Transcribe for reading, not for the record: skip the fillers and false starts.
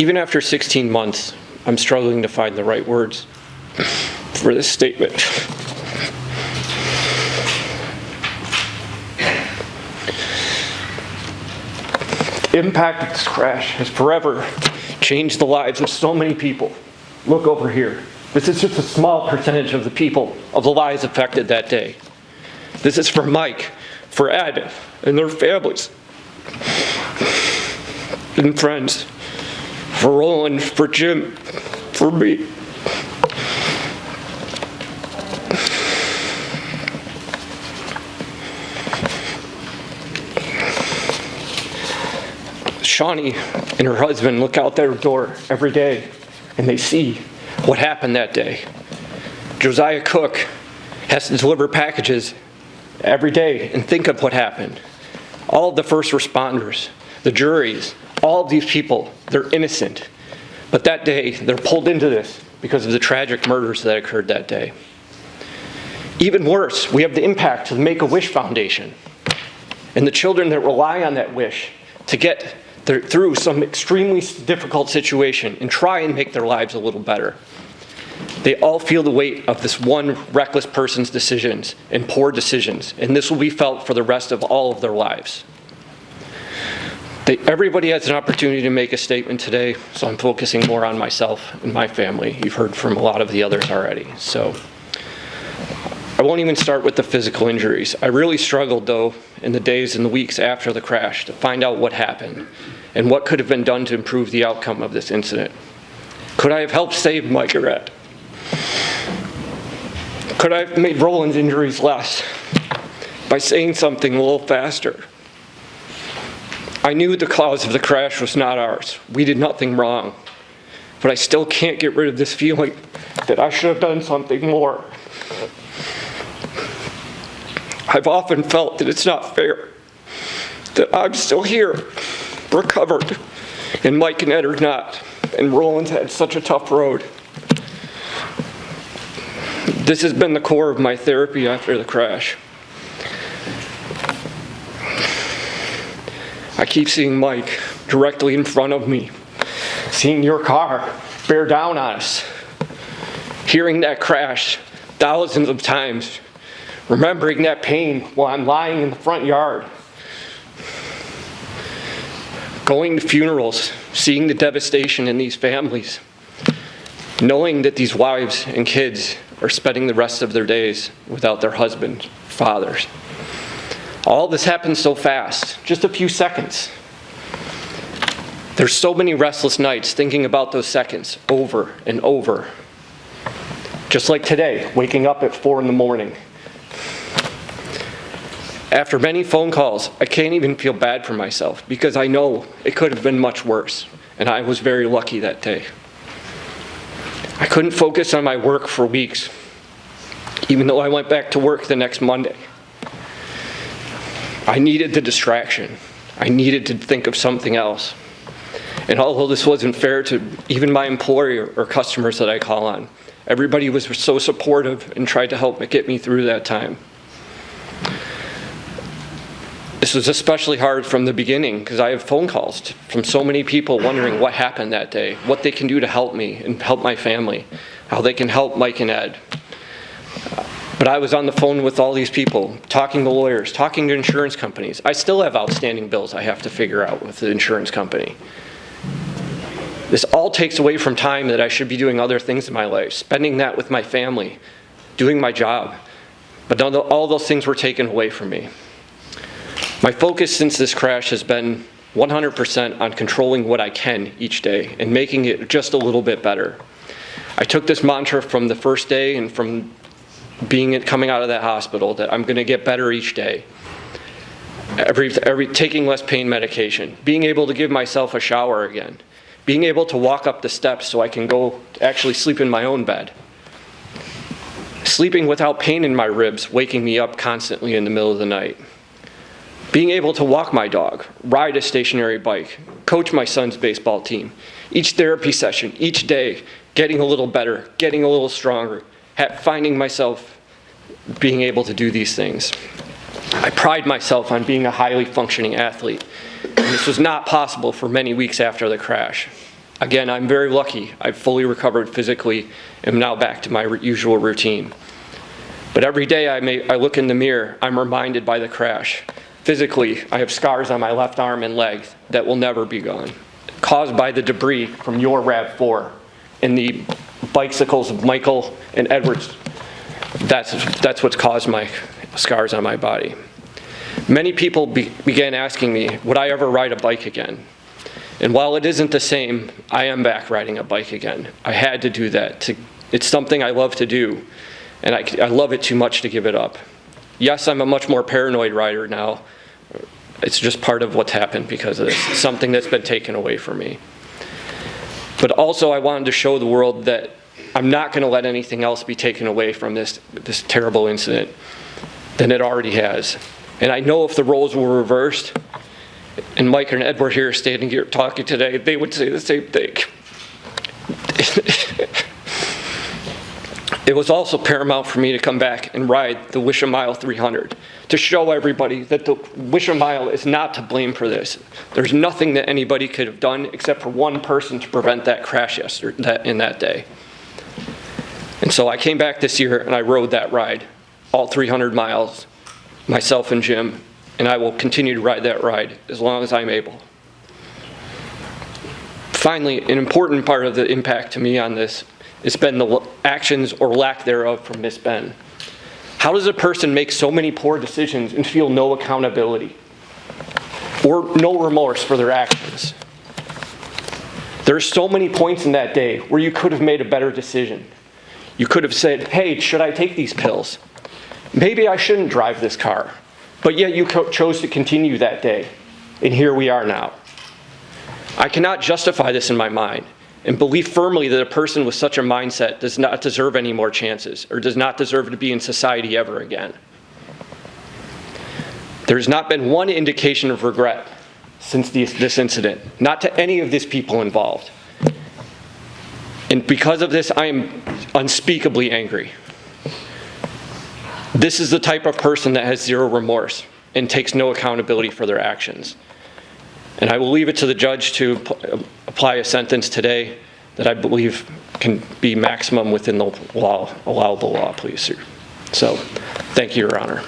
Even after 16 months, I'm struggling to find the right words for this statement. The impact of this crash has forever changed the lives of so many people. Look over here. This is just a small percentage of the people, of the lives affected that day. This is for Mike, for Ed, and their families, and friends, for Roland, for Jim, for me. Shawnee and her husband look out their door every day and they see what happened that day. Josiah Cook has to deliver packages every day and think of what happened. All of the first responders, the juries, all of these people, they're innocent. But that day, they're pulled into this because of the tragic murders that occurred that day. Even worse, we have the impact of the Make-A-Wish Foundation and the children that rely on that wish to get through some extremely difficult situation and try and make their lives a little better. They all feel the weight of this one reckless person's decisions and poor decisions, and this will be felt for the rest of all of their lives. Everybody has an opportunity to make a statement today, so I'm focusing more on myself and my family. You've heard from a lot of the others already. So I won't even start with the physical injuries. I really struggled, though, in the days and the weeks after the crash to find out what happened and what could have been done to improve the outcome of this incident. Could I have helped save Mike or Ed? Could I have made Roland's injuries less by saying something a little faster? I knew the cause of the crash was not ours. We did nothing wrong. But I still can't get rid of this feeling that I should have done something more. I've often felt that it's not fair, that I'm still here, recovered, and Mike and Ed are not, and Roland's had such a tough road. This has been the core of my therapy after the crash. I keep seeing Mike directly in front of me, seeing your car bear down on us, hearing that crash thousands of times, remembering that pain while I'm lying in the front yard, going to funerals, seeing the devastation in these families, knowing that these wives and kids are spending the rest of their days without their husbands, fathers. All this happened so fast, just a few seconds. There's so many restless nights thinking about those seconds over and over. Just like today, waking up at 4 in the morning. After many phone calls, I can't even feel bad for myself because I know it could have been much worse, and I was very lucky that day. I couldn't focus on my work for weeks, even though I went back to work the next Monday. I needed the distraction. I needed to think of something else. And although this wasn't fair to even my employer or customers that I call on, everybody was so supportive and tried to help get me through that time. This was especially hard from the beginning because I have phone calls from so many people wondering what happened that day, what they can do to help me and help my family, how they can help Mike and Ed. But I was on the phone with all these people, talking to lawyers, talking to insurance companies. I still have outstanding bills I have to figure out with the insurance company. This all takes away from time that I should be doing other things in my life, spending that with my family, doing my job. But all those things were taken away from me. My focus since this crash has been 100% on controlling what I can each day and making it just a little bit better. I took this mantra from the first day and from coming out of that hospital that I'm going to get better each day. Taking less pain medication, being able to give myself a shower again, being able to walk up the steps so I can go actually sleep in my own bed. Sleeping without pain in my ribs, waking me up constantly in the middle of the night. Being able to walk my dog, ride a stationary bike, coach my son's baseball team. Each therapy session, each day, getting a little better, getting a little stronger, finding myself being able to do these things. I pride myself on being a highly functioning athlete, and this was not possible for many weeks after the crash. Again, I'm very lucky. I've fully recovered physically and am now back to my usual routine. But every day I look in the mirror, I'm reminded by the crash. Physically, I have scars on my left arm and leg that will never be gone, caused by the debris from your RAV4 and the bicycles of Michael and Edward. That's what's caused my scars on my body. Many people began asking me, would I ever ride a bike again? And while it isn't the same, I am back riding a bike again. I had to do that. It's something I love to do, and I love it too much to give it up. Yes, I'm a much more paranoid rider now. It's just part of what's happened because of this. It's something that's been taken away from me. But also I wanted to show the world that I'm not going to let anything else be taken away from this terrible incident than it already has. And I know if the roles were reversed, and Mike and Edward here standing here talking today, they would say the same thing. It was also paramount for me to come back and ride the Wish a Mile 300 to show everybody that the Wish a Mile is not to blame for this. There's nothing that anybody could have done except for one person to prevent that crash in that day. And so I came back this year and I rode that ride, all 300 miles, myself and Jim, and I will continue to ride that ride as long as I'm able. Finally, an important part of the impact to me on this has been the actions or lack thereof from Miss Benn. How does a person make so many poor decisions and feel no accountability or no remorse for their actions? There's so many points in that day where you could have made a better decision. You could have said, hey, should I take these pills? Maybe I shouldn't drive this car. But yet you chose to continue that day, and here we are now. I cannot justify this in my mind and believe firmly that a person with such a mindset does not deserve any more chances or does not deserve to be in society ever again. There's not been one indication of regret since this incident, not to any of these people involved. And because of this, I am unspeakably angry. This is the type of person that has zero remorse and takes no accountability for their actions. And I will leave it to the judge to apply a sentence today that I believe can be maximum within the allowable law, please, sir. So, thank you, Your Honor.